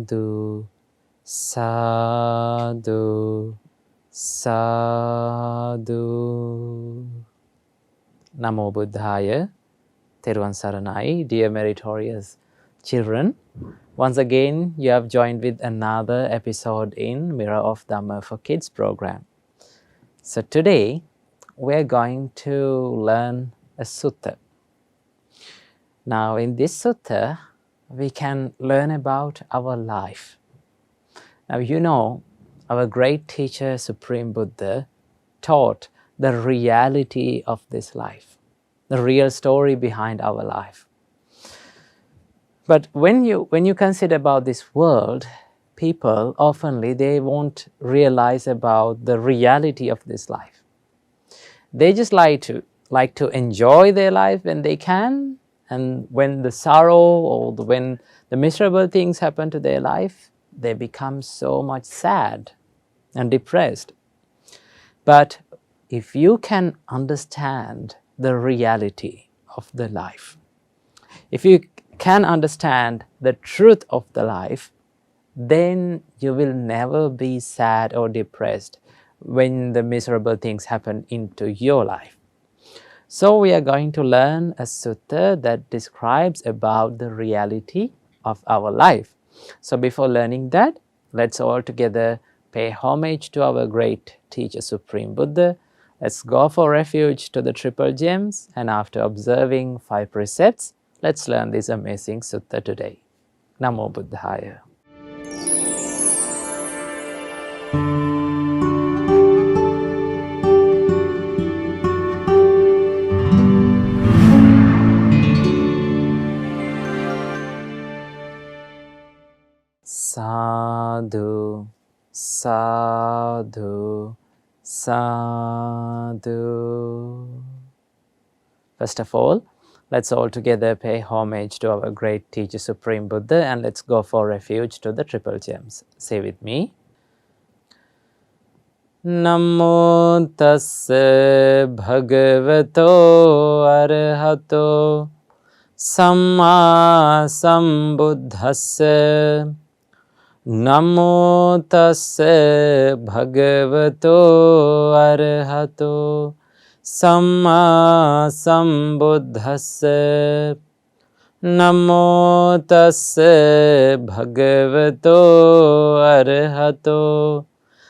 Sadhu, sadhu, sadhu. Namo Buddhaya, 𝘘𝗺𝙑 𝙒𝙗, dear meritorious children. Once again, you have joined with another episode in Mirror of Dhamma for Kids program. So today, we're going to learn a sutta. Now in this sutta, we can learn about our life. Now you know, our great teacher, Supreme Buddha, taught the reality of this life, the real story behind our life. But when you consider about this world, people oftenly they won't realize about the reality of this life. They just like to enjoy their life when they can, and when the sorrow or when the miserable things happen to their life, they become so much sad and depressed. But if you can understand the reality of the life, if you can understand the truth of the life, then you will never be sad or depressed when the miserable things happen into your life. So we are going to learn a sutta that describes about the reality of our life. So before learning that, let's all together pay homage to our great teacher, Supreme Buddha. Let's go for refuge to the triple gems, and after observing 5 precepts, let's learn this amazing sutta today. Namo Buddhaya. Sadhu, sadhu, sadhu. First of all, let's all together pay homage to our great teacher, Supreme Buddha, and let's go for refuge to the triple gems. Say with me. Namo tassa bhagavato arahato samma sambuddhassa. Namo tassa bhagavato arahato samma sambuddhassa. Namo tassa bhagavato arahato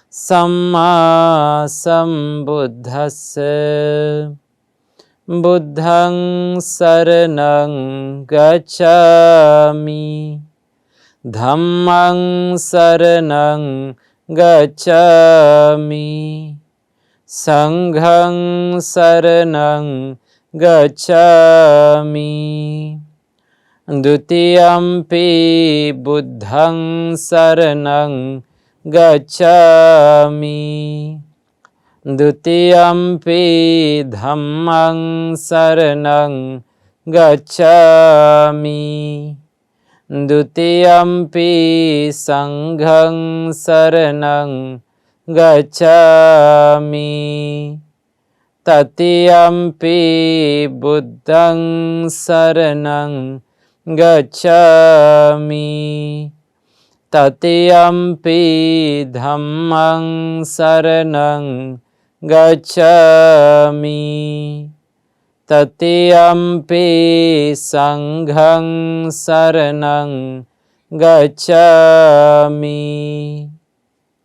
samma sambuddhassa. Buddhaṃ saraṇaṃ gacchāmi, Dhammaṃ saraṇaṃ gacchāmi, Saṅghaṃ saraṇaṃ gacchāmi. Dutiyampi buddhaṃ saraṇaṃ gacchāmi, Dutiyampi dhammaṃ saraṇaṃ gacchāmi, Dutiyampi saṅghaṃ saraṇaṃ gacchāmi, Tatiyampi buddhaṃ saraṇaṃ gacchāmi, Tatiyampi dhammaṃ saraṇaṃ gacchāmi, Tatiyampi saṅghaṃ saraṇaṃ gacchāmi.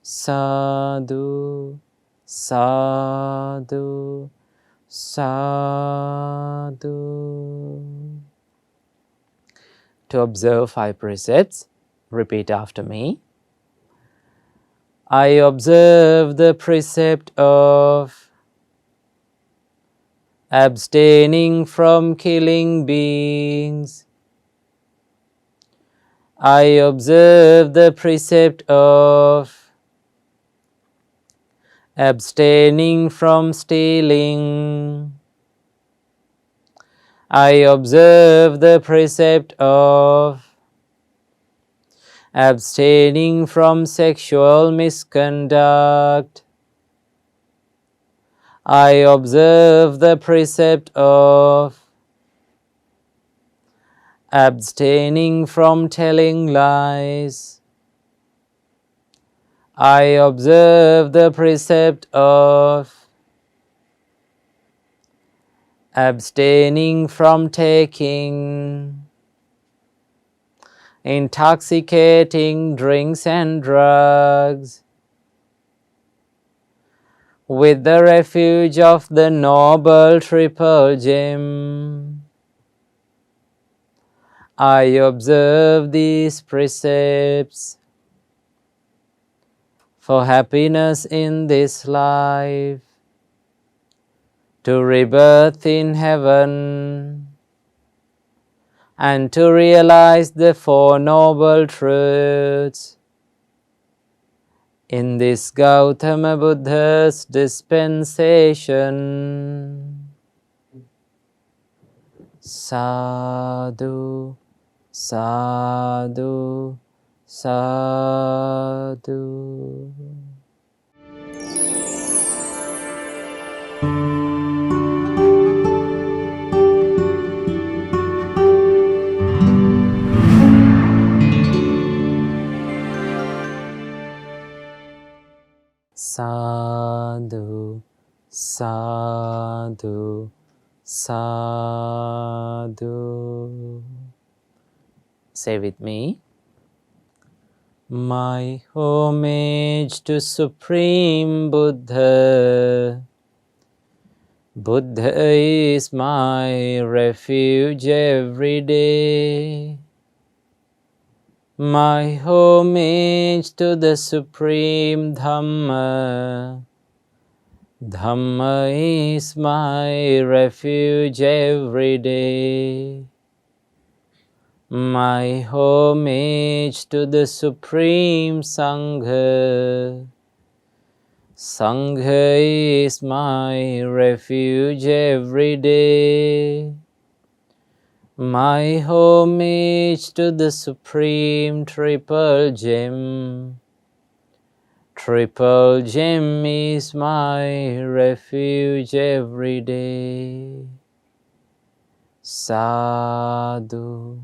Sadhu, sadhu, sadhu. To observe 5 precepts, repeat after me. I observe the precept of abstaining from killing beings. I observe the precept of abstaining from stealing. I observe the precept of abstaining from sexual misconduct. I observe the precept of abstaining from telling lies. I observe the precept of abstaining from taking intoxicating drinks and drugs with the refuge of the noble triple gem. I observe these precepts for happiness in this life, to rebirth in heaven, and to realize the Four Noble Truths in this Gautama Buddha's dispensation. Sadhu, sadhu, sadhu. Sadhu, sadhu, sadhu. Say with me. My homage to Supreme Buddha. Buddha is my refuge every day. My homage to the Supreme Dhamma. Dhamma is my refuge every day. My homage to the Supreme Sangha. Sangha is my refuge every day. My homage to the Supreme Triple Gem. Triple Gem is my refuge every day. Sadhu,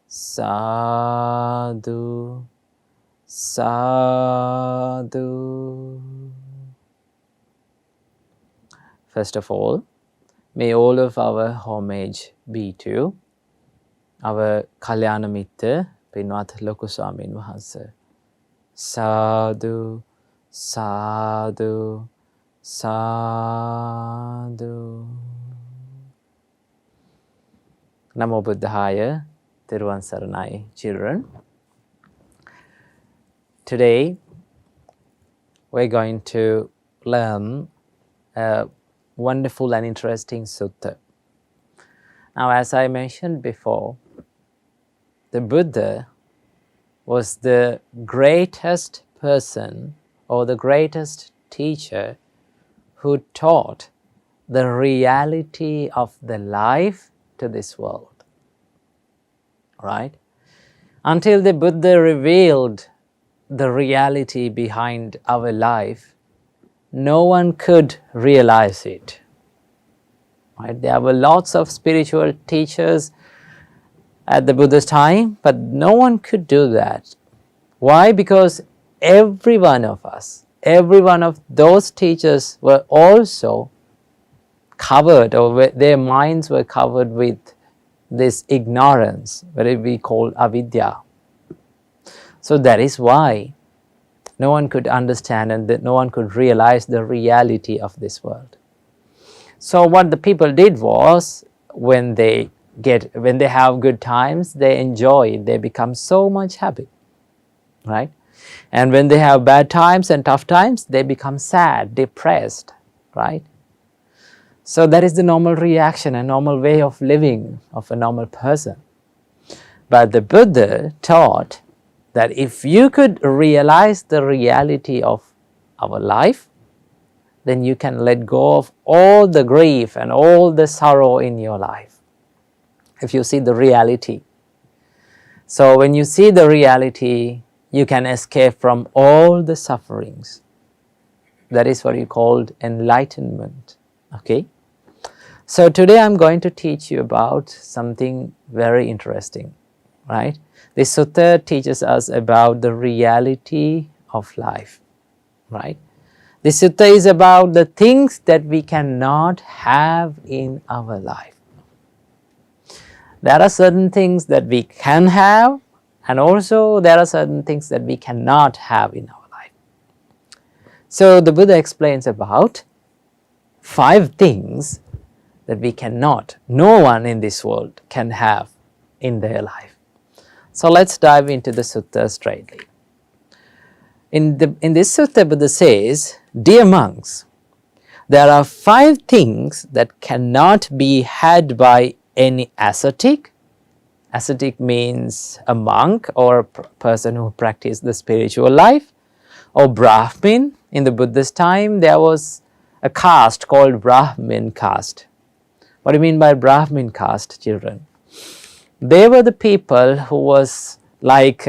sadhu, sadhu. First of all, may all of our homage be to our Kalyana Mitta, Pinwath Loku Swamin Wahanse. Sadhu, sadhu, sadhu. Namo Buddhaya, 𝘘-𝗺 𝙒𝙚𝙩, children. Today, we're going to learn a wonderful and interesting sutta. Now, as I mentioned before, the Buddha was the greatest person or the greatest teacher who taught the reality of the life to this world. Right? Until the Buddha revealed the reality behind our life, no one could realize it. Right? There were lots of spiritual teachers at the Buddha's time, but no one could do that. Why? Because every one of us, every one of those teachers were also covered, or their minds were covered with this ignorance, what we call avidya. So that is why no one could understand and that no one could realize the reality of this world. So what the people did was, when they have good times, they enjoy it, they become so much happy, right? And when they have bad times and tough times, they become sad, depressed, right? So that is the normal reaction, a normal way of living of a normal person. But the Buddha taught that if you could realize the reality of our life, then you can let go of all the grief and all the sorrow in your life. If you see the reality. So when you see the reality, you can escape from all the sufferings. That is what you called enlightenment. Okay? So today I'm going to teach you about something very interesting. Right? This sutta teaches us about the reality of life, right? This sutta is about the things that we cannot have in our life. There are certain things that we can have, and also there are certain things that we cannot have in our life. So the Buddha explains about 5 things that we cannot, no one in this world can have in their life. So let's dive into the sutta straightly. In this sutta, Buddha says, "Dear monks, there are 5 things that cannot be had by any ascetic." Ascetic means a monk or a person who practices the spiritual life, or Brahmin. In the Buddhist time, there was a caste called Brahmin caste. What do you mean by Brahmin caste, children? They were the people who was like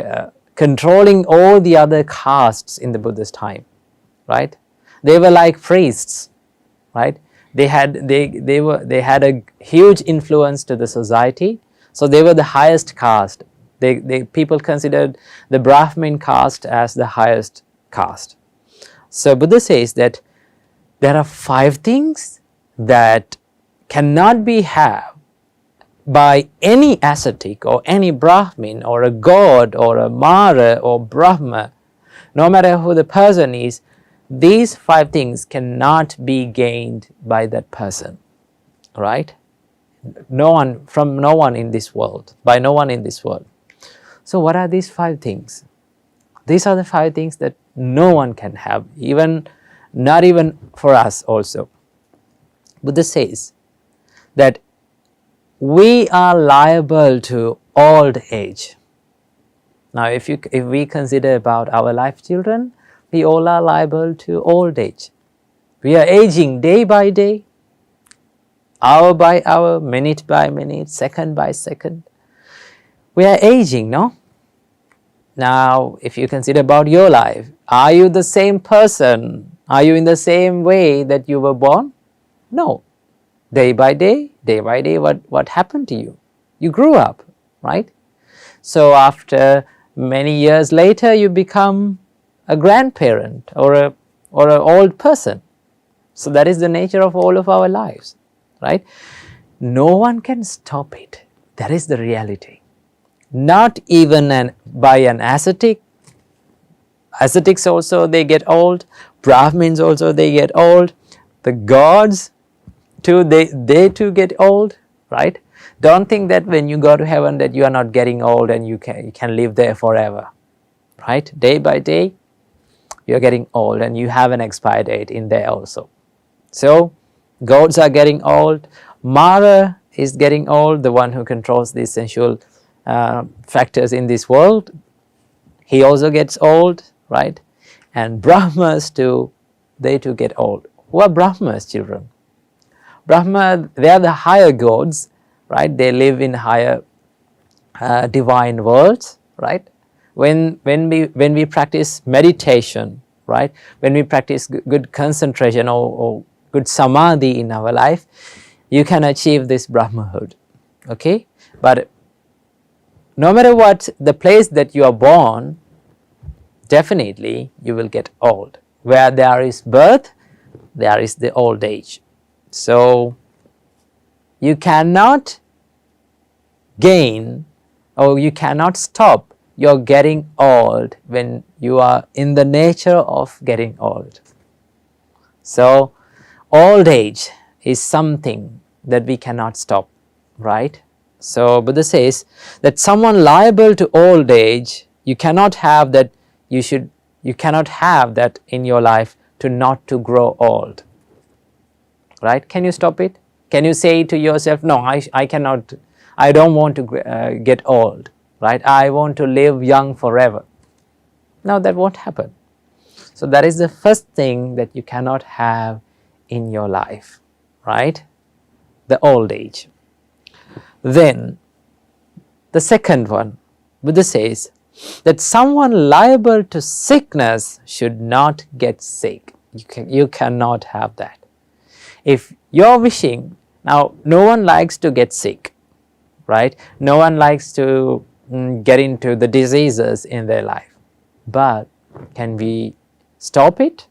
controlling all the other castes in the Buddhist time, right? They were like priests, right? They had a huge influence to the society, so they were the highest caste. People considered the Brahmin caste as the highest caste. So Buddha says that there are 5 things that cannot be had by any ascetic or any Brahmin or a god or a Mara or Brahma, no matter who the person is. These 5 things cannot be gained by that person, right? No one in this world, by no one in this world. So what are these 5 things? These are the 5 things that no one can have, not even for us also. Buddha says that we are liable to old age. Now if we consider about our life, children, we all are liable to old age. We are aging day by day, hour by hour, minute by minute, second by second. We are aging, no? Now if you consider about your life, are you the same person? Are you in the same way that you were born? No. Day by day, what happened to you? You grew up, right? So after many years later, you become a grandparent or an old person. So that is the nature of all of our lives, right? No one can stop it. That is the reality. Not even by an ascetic. Ascetics also, they get old. Brahmins also, they get old. The gods too, they too get old, right? Don't think that when you go to heaven that you are not getting old and you can live there forever, right? Day by day, you are getting old and you have an expire date in there also. So gods are getting old. Mara is getting old, the one who controls the essential factors in this world. He also gets old, right? And Brahmas too, they too get old. Who are Brahmas, children? Brahma, they are the higher gods, right? They live in higher divine worlds, right? When we practice meditation, right? When we practice good concentration or good samadhi in our life, you can achieve this Brahmahood, okay? But no matter what the place that you are born, definitely you will get old. Where there is birth, there is the old age. So you cannot gain or you cannot stop your getting old when you are in the nature of getting old. So old age is something that we cannot stop, right? So Buddha says that someone liable to old age, you cannot have that. You cannot have that in your life to not to grow old, right? Can you stop it? Can you say to yourself, no, I cannot, I don't want to get old, right? I want to live young forever. No, that won't happen. So that is the first thing that you cannot have in your life, right? The old age. Then the second one, Buddha says that someone liable to sickness should not get sick. You cannot have that. If you're wishing, now no one likes to get sick, right? No one likes to get into the diseases in their life. But Can we stop it?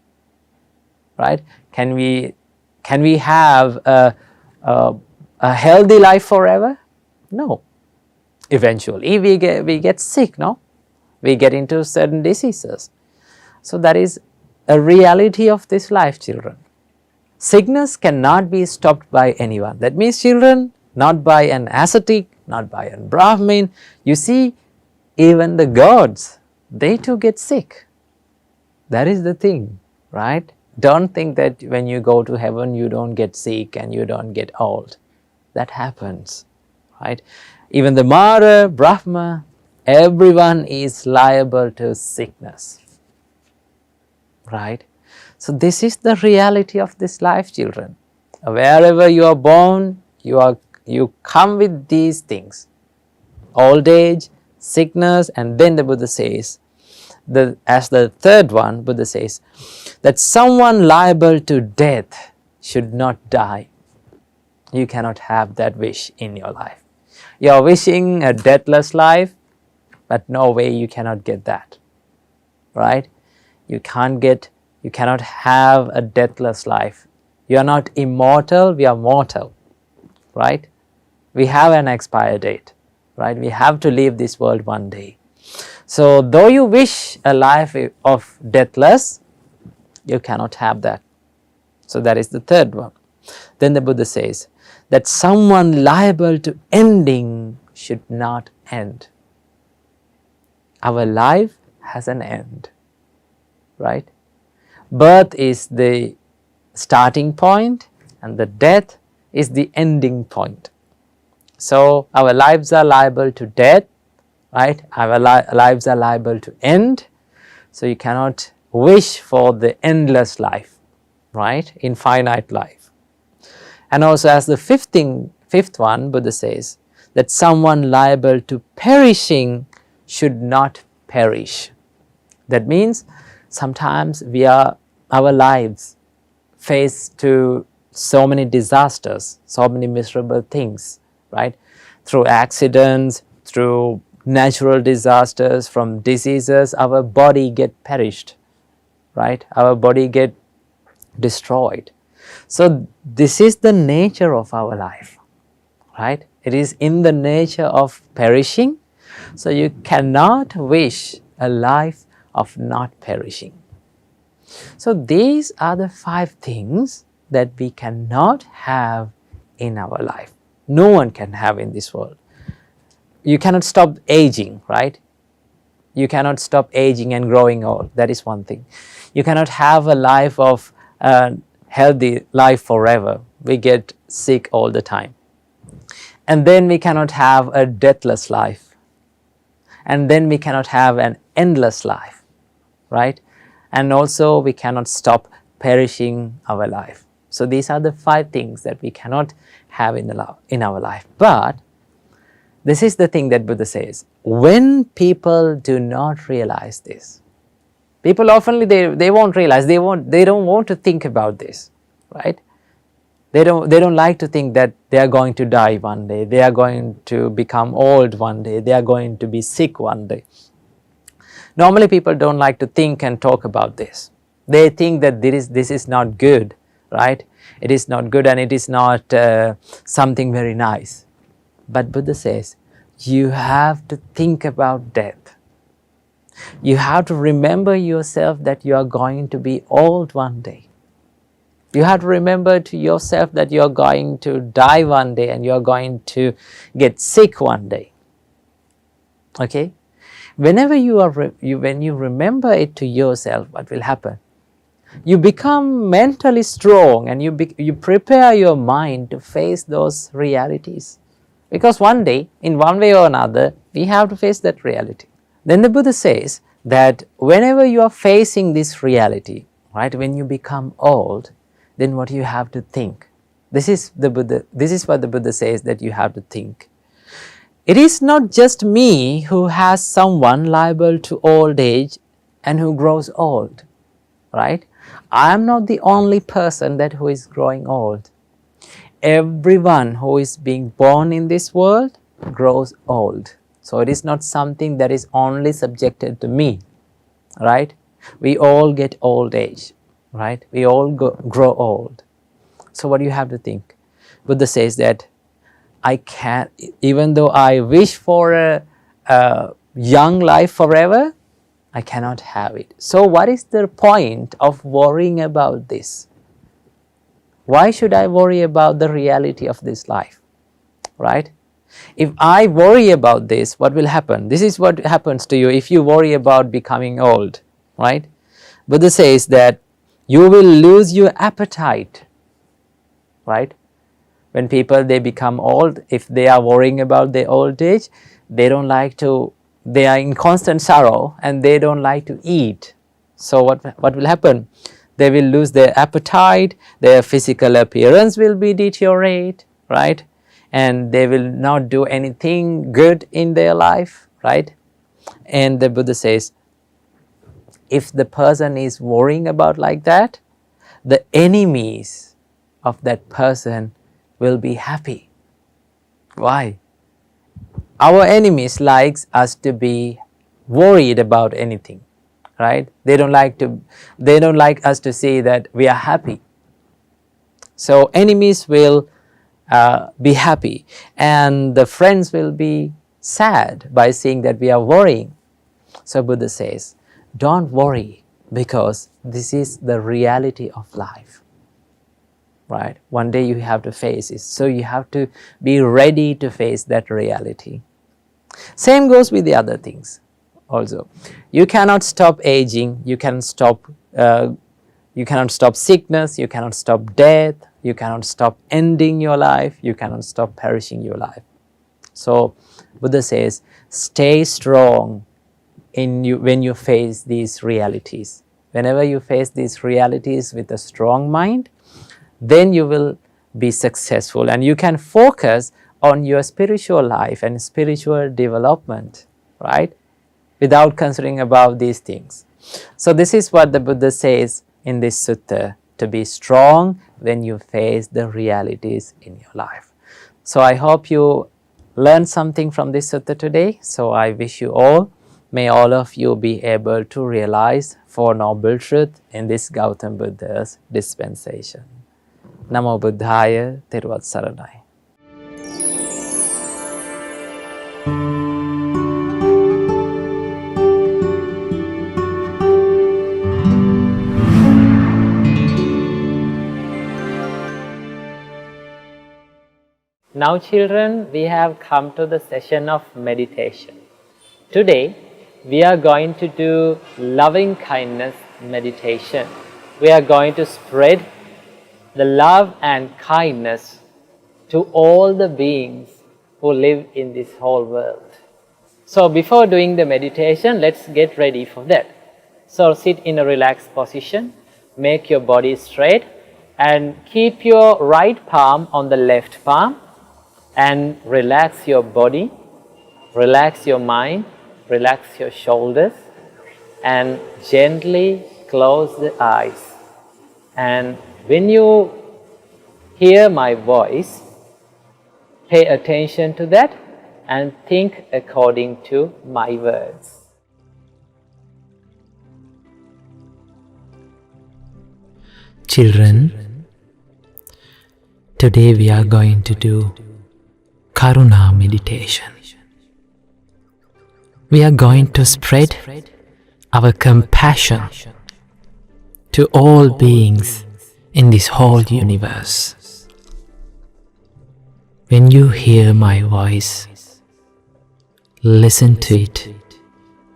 Right? Can we have a healthy life forever? No. Eventually we get sick, no? We get into certain diseases. So that is a reality of this life, children. Sickness cannot be stopped by anyone. That means, children, not by an ascetic, not by a Brahmin. You see, even the gods, they too get sick. That is the thing, right? Don't think that when you go to heaven you don't get sick and you don't get old. That happens, right? Even the Mara, Brahma, everyone is liable to sickness, right? So this is the reality of this life, children. Wherever you are born, you come with these things: old age, sickness, and then the Buddha says, as the third one, Buddha says that someone liable to death should not die. You cannot have that wish in your life. You are wishing a deathless life, but no way you cannot get that, right? You cannot have a deathless life. You are not immortal, we are mortal, right? We have an expire date, right? We have to leave this world one day. So though you wish a life of deathless, you cannot have that. So that is the third one. Then the Buddha says that someone liable to ending should not end. Our life has an end, right? Birth is the starting point and the death is the ending point. So our lives are liable to death, right? Our lives are liable to end. So you cannot wish for the endless life, right? Infinite life. And also, as the fifth one, Buddha says that someone liable to perishing should not perish. That means sometimes our lives face to so many disasters, so many miserable things, right? Through accidents, through natural disasters, from diseases, our body get perished, right? Our body get destroyed. So this is the nature of our life, right? It is in the nature of perishing. So you cannot wish a life of not perishing. So these are the 5 things that we cannot have in our life. No one can have in this world. You cannot stop aging, right? You cannot stop aging and growing old. That is one thing. You cannot have a life of healthy life forever. We get sick all the time. And then we cannot have a deathless life. And then we cannot have an endless life, right? And also we cannot stop perishing our life. So these are the 5 things that we cannot have in our life. But this is the thing that Buddha says. When people do not realize this, people often they won't realize, they don't want to think about this, right? They don't like to think that they are going to die one day, they are going to become old one day, they are going to be sick one day. Normally people don't like to think and talk about this. They think that this is not good, right? It is not good and it is not something very nice. But Buddha says, you have to think about death. You have to remember yourself that you are going to be old one day. You have to remember to yourself that you are going to die one day and you are going to get sick one day. Okay? Whenever when you remember it to yourself, what will happen? You become mentally strong and you prepare your mind to face those realities. Because one day, in one way or another, we have to face that reality. Then the Buddha says that whenever you are facing this reality, right, when you become old, then what you have to think. This is what the Buddha says that you have to think. It is not just me who has someone liable to old age and who grows old, right? I am not the only person who is growing old. Everyone who is being born in this world grows old. So it is not something that is only subjected to me, right? We all get old age, right? We all grow old. So what do you have to think? Buddha says that I can't, even though I wish for a young life forever, I cannot have it. So what is the point of worrying about this? Why should I worry about the reality of this life, right? If I worry about this, what will happen? This is what happens to you if you worry about becoming old, right? Buddha says that you will lose your appetite, right? When people, they become old, if they are worrying about their old age, they don't like to, they are in constant sorrow and they don't like to eat. So what will happen? They will lose their appetite, their physical appearance will be deteriorate, right? And they will not do anything good in their life, right? And the Buddha says, if the person is worrying about like that, the enemies of that person will be happy. Why? Our enemies likes us to be worried about anything, right? They don't like us to see that we are happy. So enemies will be happy, and the friends will be sad by seeing that we are worrying. So Buddha says, don't worry, because this is the reality of life, right? One day you have to face it, so you have to be ready to face that reality. Same goes with the other things also. You cannot stop aging, you cannot stop sickness, you cannot stop death, you cannot stop ending your life, you cannot stop perishing your life. So Buddha says, stay strong when you face these realities. Whenever you face these realities with a strong mind, then you will be successful and you can focus on your spiritual life and spiritual development, right? Without considering about these things. So this is what the Buddha says in this sutta, to be strong when you face the realities in your life. So I hope you learned something from this sutta today. So I wish you all, may all of you be able to realize Four Noble Truths in this Gautam Buddha's dispensation. Namo Buddhaya, 𝘘-𝗺𝙑 𝙒𝙗𝙗. Now children, we have come to the session of meditation. Today, we are going to do loving kindness meditation. We are going to spread the love and kindness to all the beings who live in this whole world. So before doing the meditation, let's get ready for that. So sit in a relaxed position, make your body straight, and keep your right palm on the left palm, and relax your body, relax your mind, relax your shoulders, and gently close the eyes. And when you hear my voice, pay attention to that and think according to my words. Children, today we are going to do Karuna meditation. We are going to spread our compassion to all beings in this whole universe. When you hear my voice, listen to it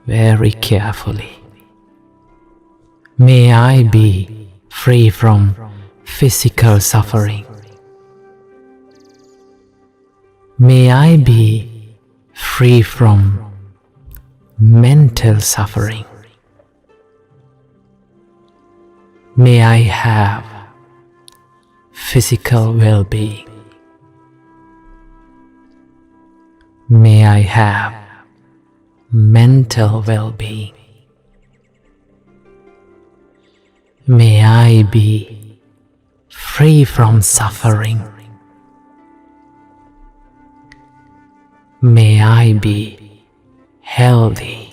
very carefully. May I be free from physical suffering. May I be free from mental suffering. May I have physical well-being. May I have mental well-being. May I be free from suffering. May I be healthy.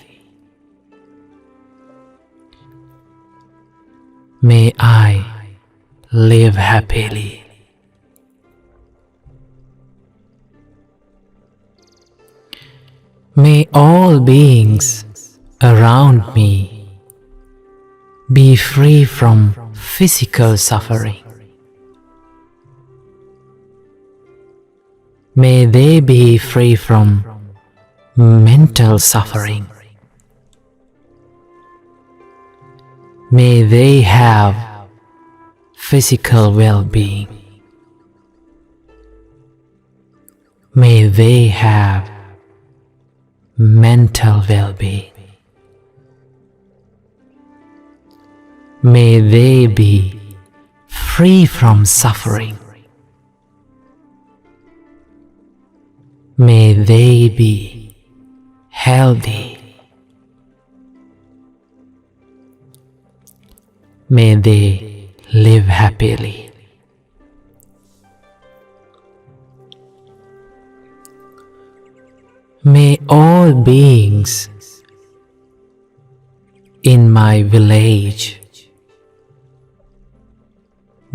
May I live happily. May all beings around me be free from physical suffering. May they be free from mental suffering. May they have physical well-being. May they have mental well-being. May they be free from suffering. May they be healthy. May they live happily. May all beings in my village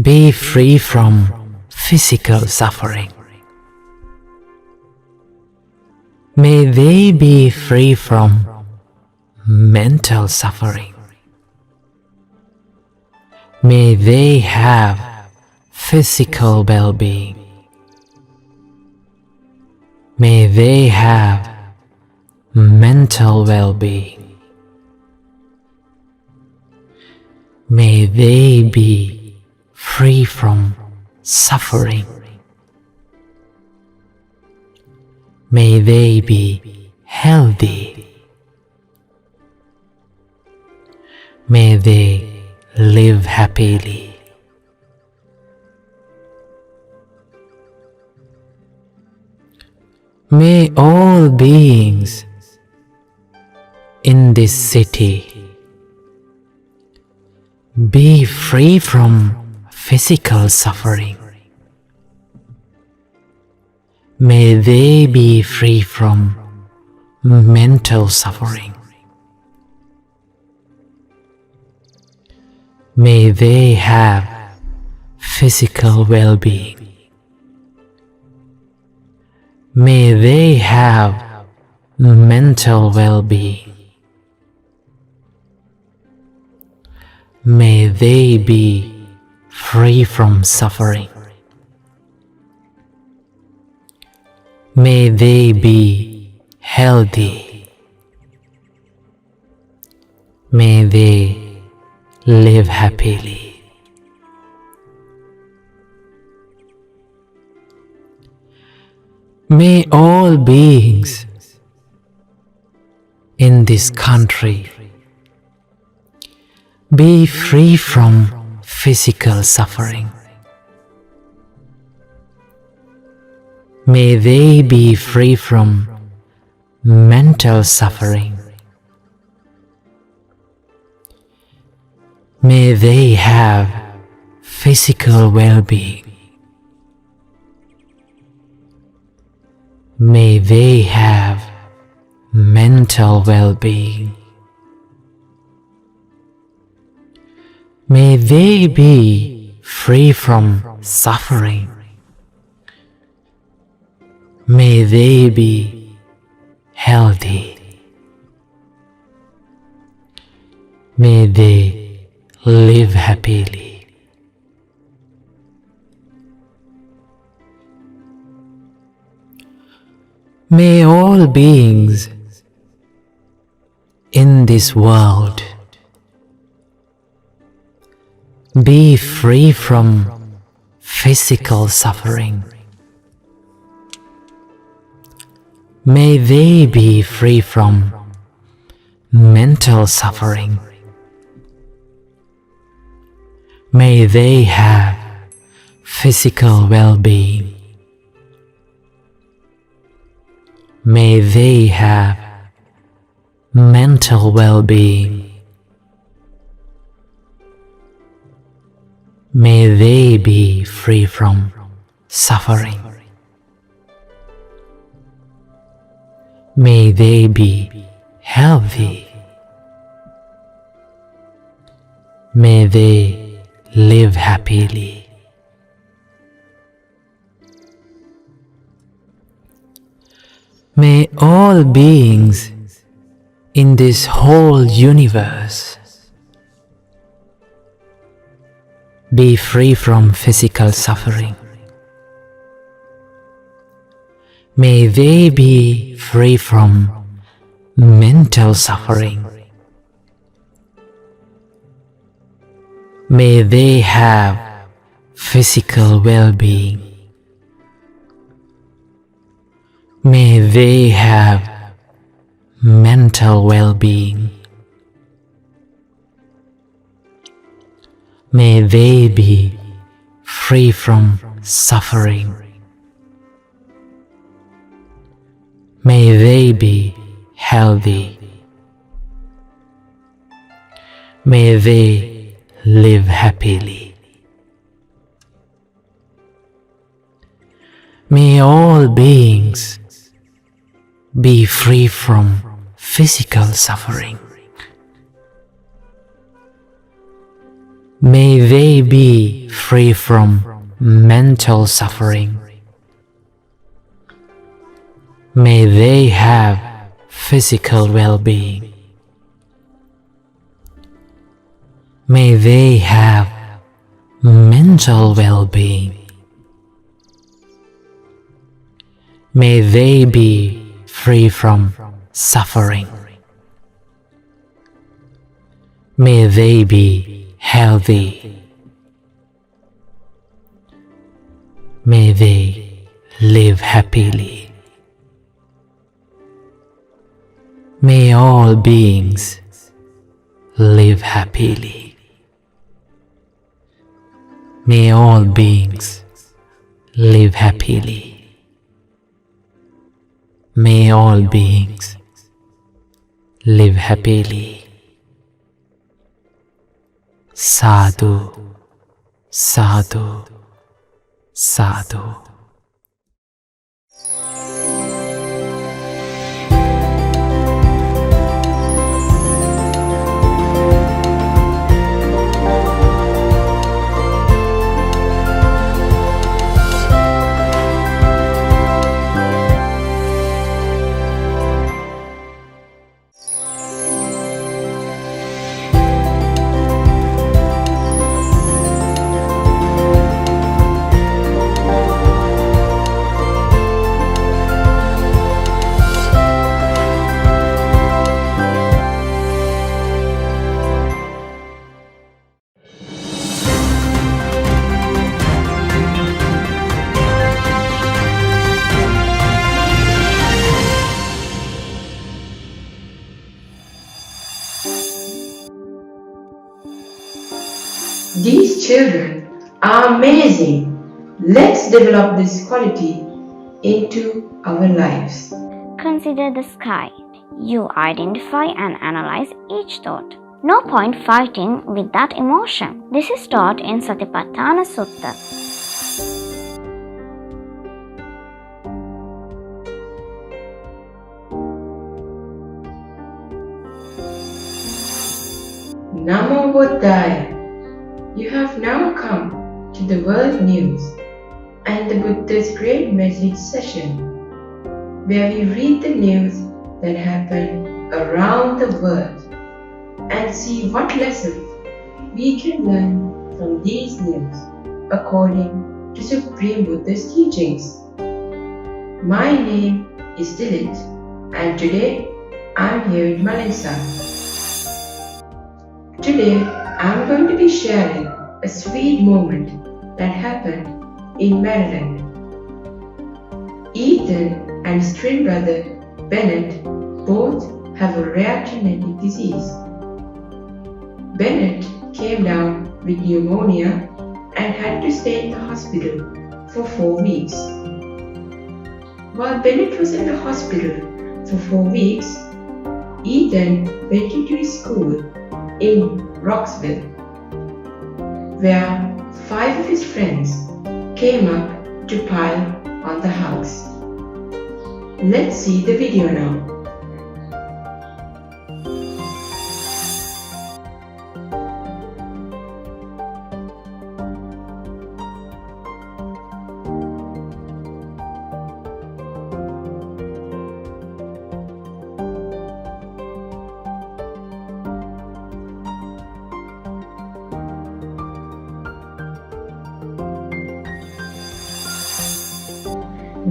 be free from physical suffering. May they be free from mental suffering. May they have physical well-being. May they have mental well-being. May they be free from suffering. May they be healthy. May they live happily. May all beings in this city be free from physical suffering. May they be free from mental suffering. May they have physical well-being. May they have mental well-being. May they be free from suffering. May they be healthy. May they live happily. May all beings in this country be free from physical suffering. May they be free from mental suffering. May they have physical well-being. May they have mental well-being. May they be free from suffering. May they be healthy. May they live happily. May all beings in this world be free from physical suffering. May they be free from mental suffering. May they have physical well-being. May they have mental well-being. May they be free from suffering. May they be healthy. May they live happily. May all beings in this whole universe be free from physical suffering. May they be free from mental suffering. May they have physical well-being. May they have mental well-being. May they be free from suffering. May they be healthy. May they live happily. May all beings be free from physical suffering. May they be free from mental suffering. May they have physical well-being. May they have mental well-being. May they be free from suffering. May they be healthy. May they live happily. May all beings live happily. May all beings live happily. May all beings live happily. Sadhu, sadhu, sadhu. These children are amazing. Let's develop this quality into our lives. Consider the sky. You identify and analyze each thought. No point fighting with that emotion. This is taught in Satipatthana Sutta. Namo Buddhaya. You have now come to the world news and the Buddha's great message session, where we read the news that happen around the world and see what lessons we can learn from these news according to Supreme Buddha's teachings. My name is Dilith and today I am here in Malaysia. Today I am going to be sharing a sweet moment that happened in Maryland. Ethan and his twin brother Bennett both have a rare genetic disease. Bennett came down with pneumonia and had to stay in the hospital for 4 weeks. While Bennett was in the hospital for 4 weeks, Ethan went into his school in Roxville, where 5 of his friends came up to pile on the house. Let's see the video now.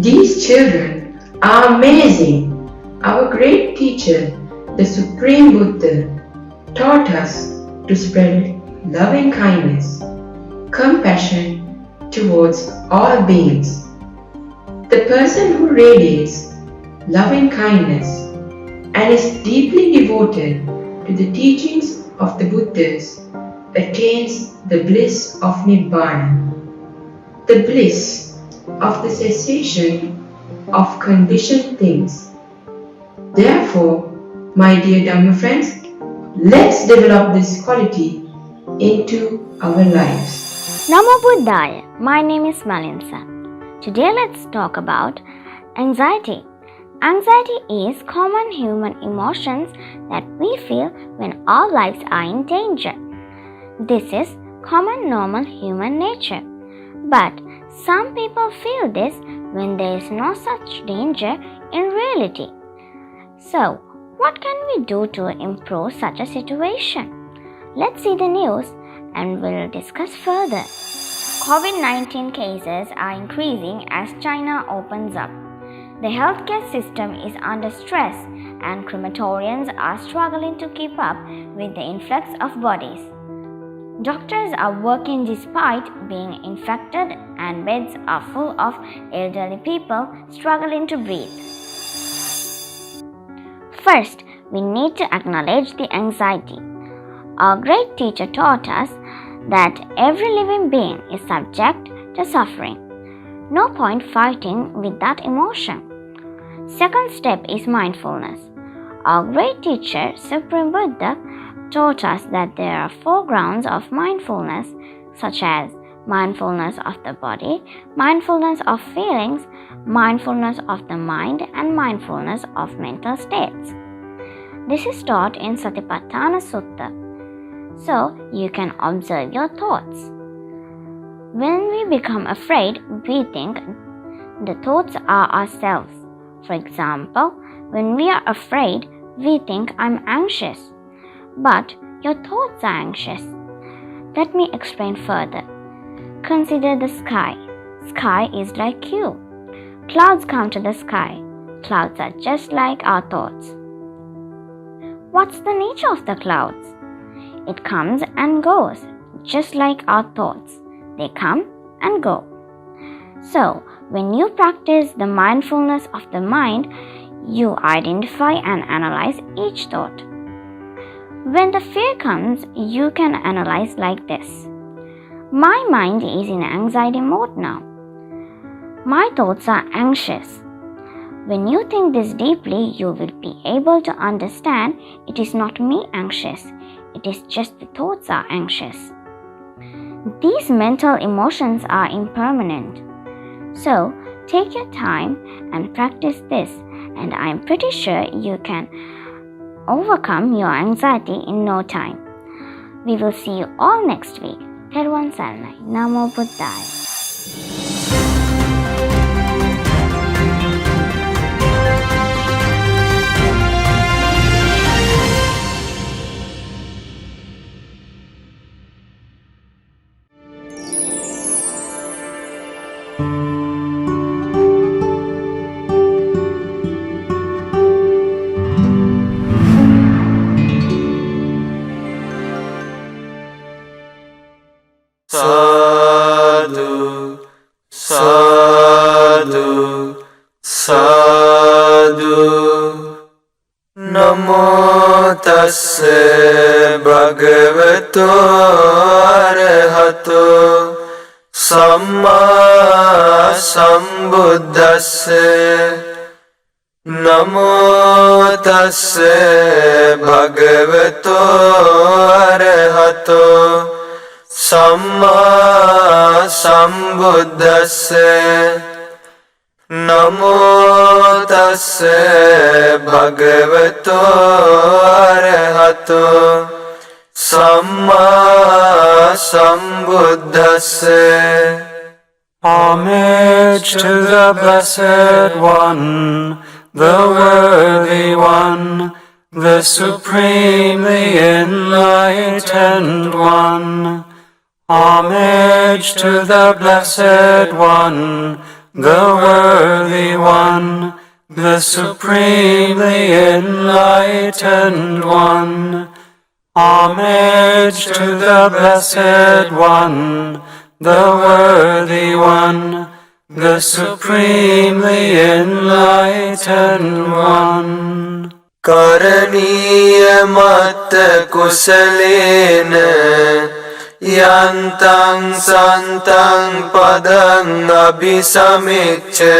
These children are amazing. Our great teacher, the Supreme Buddha, taught us to spread loving kindness, compassion towards all beings. The person who radiates loving kindness and is deeply devoted to the teachings of the Buddhas attains the bliss of Nibbana, the bliss of the cessation of conditioned things. Therefore, my dear Dhamma friends, let's develop this quality into our lives. Namo Buddhaya. My name is Malinsa. Today let's talk about anxiety. Anxiety is common human emotions that we feel when our lives are in danger. This is common normal human nature. But some people feel this when there is no such danger in reality. So, what can we do to improve such a situation? Let's see the news and we'll discuss further. COVID-19 cases are increasing as China opens up. The healthcare system is under stress and crematoriums are struggling to keep up with the influx of bodies. Doctors are working despite being infected and beds are full of elderly people struggling to breathe. First, we need to acknowledge the anxiety. Our great teacher taught us that every living being is subject to suffering. No point fighting with that emotion. Second step is mindfulness. Our great teacher, Supreme Buddha, taught us that there are 4 grounds of mindfulness, such as mindfulness of the body, mindfulness of feelings, mindfulness of the mind, and mindfulness of mental states. This is taught in Satipatthana Sutta, so you can observe your thoughts. When we become afraid, we think the thoughts are ourselves. For example, when we are afraid, we think I'm anxious. But your thoughts are anxious. Let me explain further. Consider the sky. Sky is like you. Clouds come to the sky. Clouds are just like our thoughts. What's the nature of the clouds? It comes and goes, just like our thoughts. They come and go. So, when you practice the mindfulness of the mind, you identify and analyze each thought. When the fear comes, you can analyze like this. My mind is in anxiety mode now. My thoughts are anxious. When you think this deeply, you will be able to understand it is not me anxious. It is just the thoughts are anxious. These mental emotions are impermanent. So, take your time and practice this, and I am pretty sure you can overcome your anxiety in no time. We will see you all next week. 𝘘-𝗺𝙑 Namo Buddhaya. Sadhu, sadhu, sadhu. Namo tassa bhagavato arahato samma sambuddhassa. Namo tassa bhagavato arahato Samma sambuddhassa. Namo tassa bhagavato arahato samma sambuddhassa. Homage to the Blessed One, the Worthy One, the Supremely Enlightened One. Homage to the Blessed One, the worthy one, the supremely enlightened one. Homage to the Blessed One, the worthy one, the supremely enlightened one. Karaniya matta kusalena yantang santang padang abhisamicca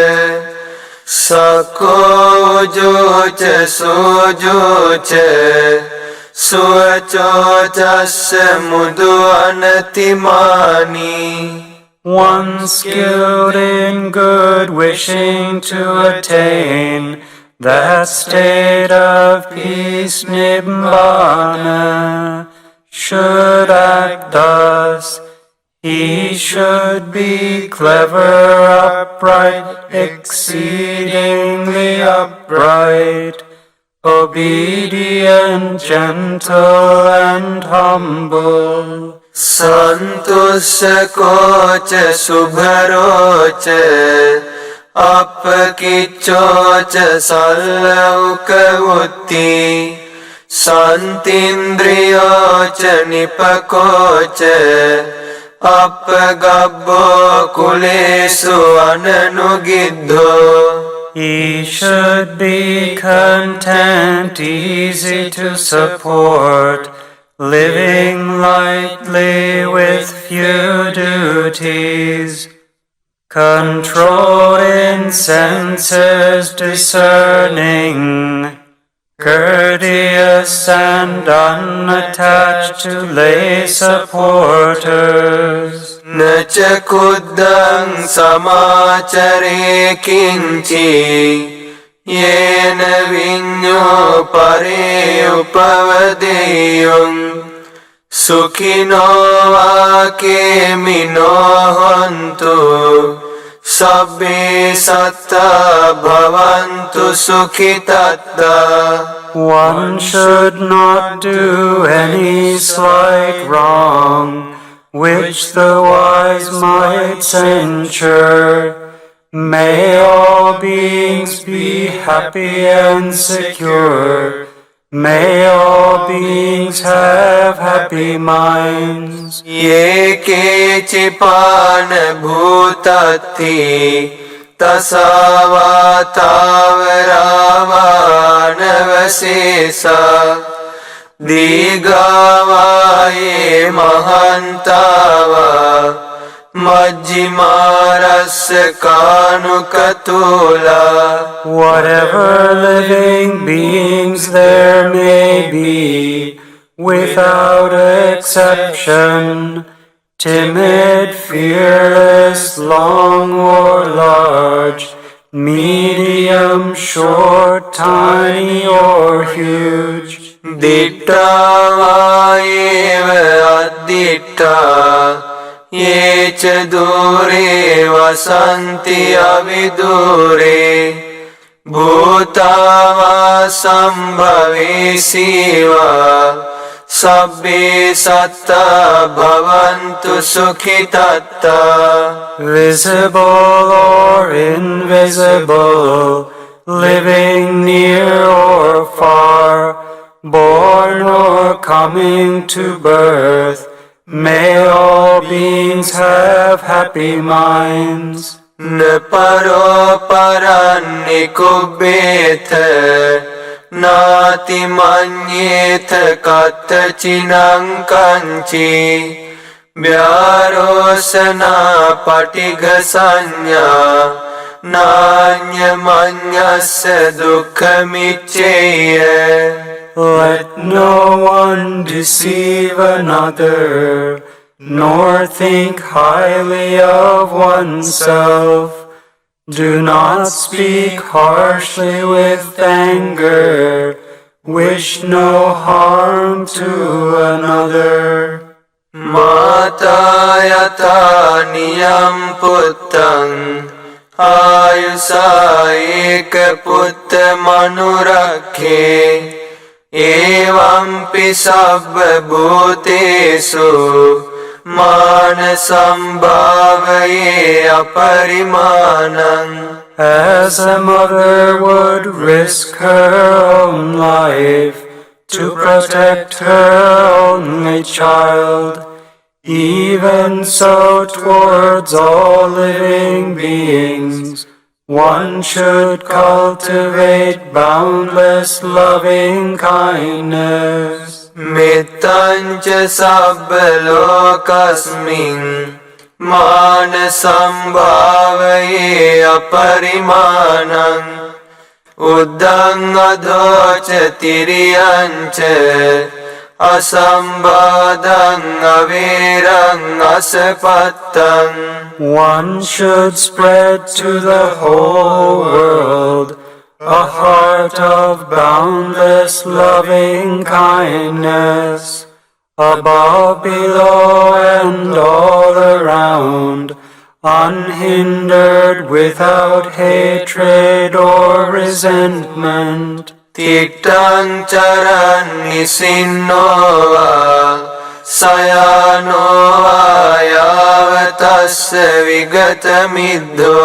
sako jocha sojocha suachochasya mudu anatimani. One skilled in good, wishing to attain that state of peace, nibbana, should act thus. He should be clever, upright, exceedingly upright, obedient, gentle, and humble. Santusakocha subharocha apakiccocha sallaukavutti santindriyocha nipakocha apagabbo kulesu ananugiddho. He should be content, easy to support, living lightly with few duties, controlled in senses, discerning, courteous and unattached to lay supporters. Nacha kuddang samachare kinchi yena vinyo pare upavadeyum sukhino vake mino hantu sabbe satta bhavantu sukhitatta. One should not do any slight wrong which the wise might censure. May all beings be happy and secure. May all beings have happy minds. Ye kechipana bhutati tasavatavarava Digavaye mahantava Majjimarasya kanukatula. Whatever living beings there may be, without exception, timid, fearless, long or large, medium, short, tiny or huge, ditta vaeva additta ye ca dure vasanti avidure bhutava sambhavesiva sabbe satta bhavantu sukhitatta. Visible or invisible, living near or far, born or coming to birth, may all beings have happy minds. Neparo paranni kubbetha nati manyetha kattachinang kanchi vyarosana patigha sanya nanya manyasya dukkhamicceya. Let no one deceive another, nor think highly of oneself. Do not speak harshly with anger. Wish no harm to another. Mata yata niyam puttang ayusa eka putta manurakhe Evampi sabba bhutesu Mana sambhavaye aparimanam. As a mother would risk her own life to protect her only child, even so towards all living beings, one should cultivate boundless loving kindness. Mittancha sabba lokasmin mana sambhavaye aparimanam. Uddang adhocha tiriyancha asambhadang avirang asapattam. One should spread to the whole world a heart of boundless loving kindness, above, below, and all around, unhindered, without hatred or resentment. Tittang charan nisinnoa sayanoa yavatasya vigatamiddho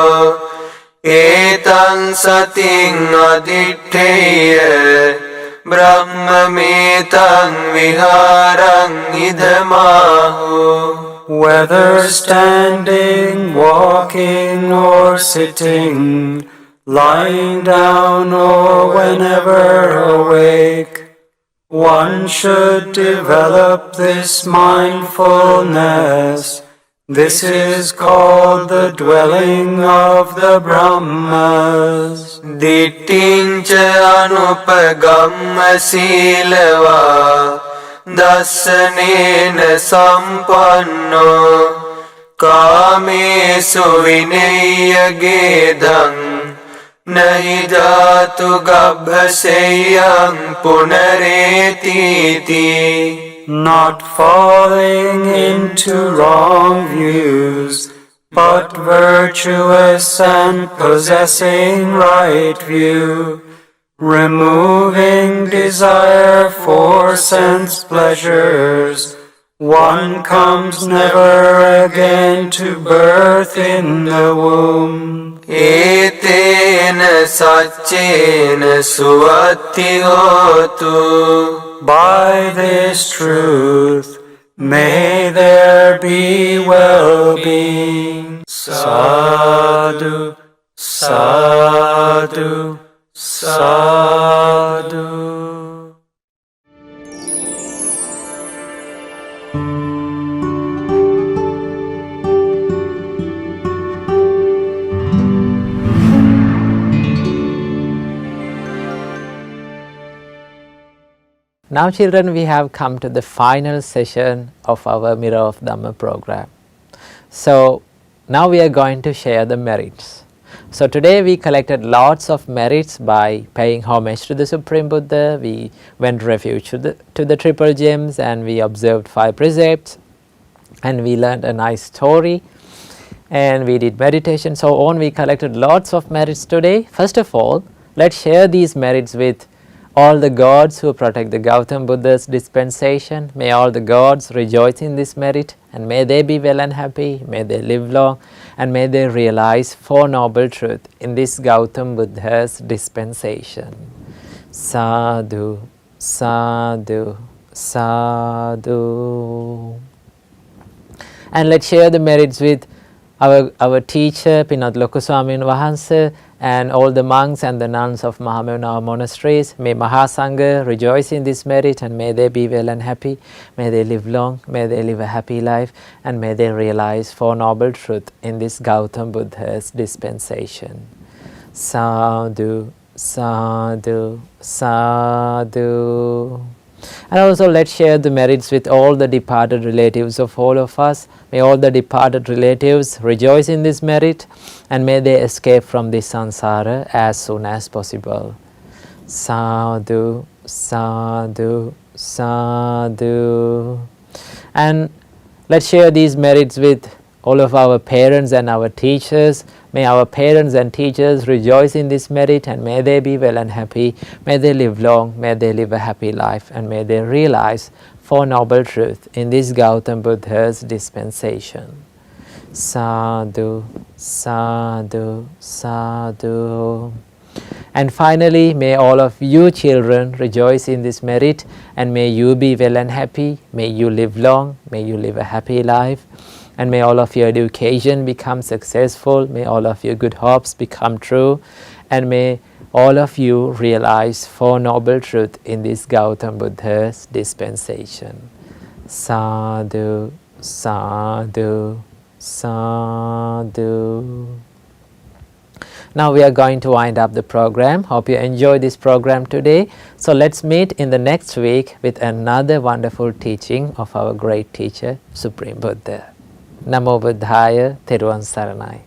etang sating aditteya brahmametang viharang idhamahu. Whether standing, walking, or sitting, lying down, or whenever awake, one should develop this mindfulness. This is called the dwelling of the Brahmas. Dittincha anupagamma silava dasanena sampanno kamesu vinaya gedang nahi jatu gabhaseyang punaretiti. Not falling into wrong views, but virtuous and possessing right view, removing desire for sense pleasures, one comes never again to birth in the womb. Etena saccena suvatti hotu. By this truth, may there be well-being. Sadhu, sadhu, sadhu. Now children, we have come to the final session of our Mirror of Dhamma program. So now we are going to share the merits. So today we collected lots of merits by paying homage to the Supreme Buddha. We went refuge to the Triple Gems, and we observed 5 precepts, and we learned a nice story, and we did meditation, so on. We collected lots of merits today. First of all, let's share these merits with all the gods who protect the Gautam Buddha's dispensation. May all the gods rejoice in this merit, and may they be well and happy, may they live long, and may they realize 4 noble truths in this Gautam Buddha's dispensation. Sadhu, sadhu, sadhu. And let's share the merits with our teacher, Pinat Lokaswamin Wahanse, and all the monks and the nuns of Mahamevnawa monasteries. May Mahasangha rejoice in this merit, and may they be well and happy, may they live long, may they live a happy life, and may they realize 4 noble truths in this Gautam Buddha's dispensation. Sadhu, sadhu, sadhu. And also let's share the merits with all the departed relatives of all of us. May all the departed relatives rejoice in this merit, and may they escape from this samsara as soon as possible. Sadhu, sadhu, sadhu. And let's share these merits with all of our parents and our teachers. May our parents and teachers rejoice in this merit, and may they be well and happy, may they live long, may they live a happy life, and may they realize Four Noble Truths in this Gautam Buddha's dispensation. Sadhu, sadhu, sadhu. And finally, may all of you children rejoice in this merit, and may you be well and happy, may you live long, may you live a happy life, and may all of your education become successful, may all of your good hopes become true, and may all of you realize Four Noble Truths in this Gautam Buddha's dispensation. Sadhu, sadhu, sadhu. Now we are going to wind up the program. Hope you enjoyed this program today. So let's meet in the next week with another wonderful teaching of our great teacher, Supreme Buddha. Namo Buddhaya, 𝘘𝗺𝙣𝙣𝙚 𝙑𝙗